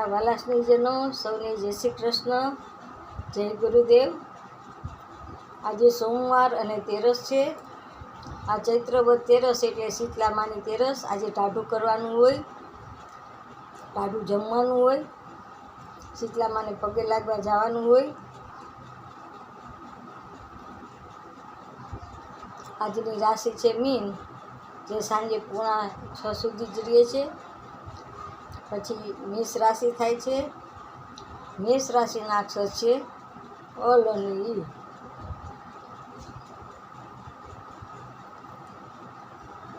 મારા વાલા સ્નેહીજનો સૌને જય શ્રી કૃષ્ણ, જય ગુરુદેવ। આજે સોમવાર અને તેરસ છે। આ ચૈત્ર વદ તેરસ એટલે શીતલા માની તેરસ। આજે ટાઢું કરવાનું હોય, ટાઢું જમવાનું હોય, શીતલા માને પગે લાગવા જવાનું હોય। આજની રાશિ છે મીન, જે સાંજે 5:30 સુધી જ રહે છે। પછી મેષ રાશિ થાય છે। મેષ રાશિના અક્ષર છે અલ અને ઈ।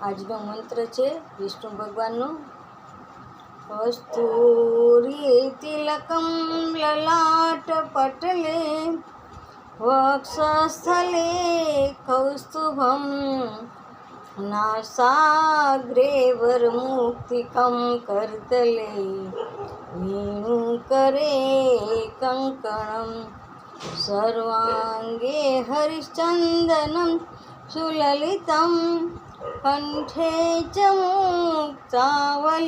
આજનો મંત્ર છે વિષ્ણુ ભગવાનનો। કસ્તુરી તિલકમ લલાટ પટલે વક્ષસ્થલે કૌસ્તુભમ નાસાગ્રે વરમુક્તિકમ કરતલે વેણુકરે કંકણમ સર્વાંગે હરિશ્ચંદનમ સુલલિતમ કંઠે ચ મુક્તાવલી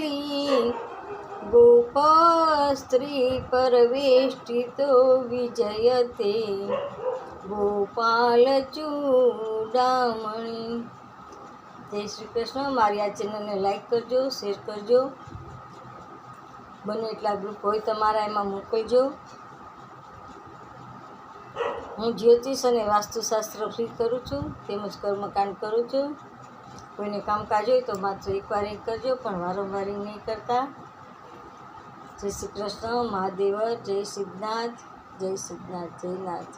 ગોપસ્ત્રી પરવેષ્ટિતો વિજયતે ગોપાલ ચૂડામણી। જય શ્રી કૃષ્ણ। મારી આ ચેનલને લાઈક કરજો, શેર કરજો, બને એટલા ગ્રુપ હોય તમારા એમાં મોકલજો। હું જ્યોતિષ અને વાસ્તુશાસ્ત્ર ફ્રી કરું છું, તેમજ કર્મકાંડ કરું છું। કોઈને કામકાજ હોય તો માત્ર એકવાર એ કરજો, પણ વારંવાર નહીં કરતા। જય શ્રી કૃષ્ણ, મહાદેવ, જય સિદ્ધનાથ, જય સિદ્ધનાથ, જય નાથ।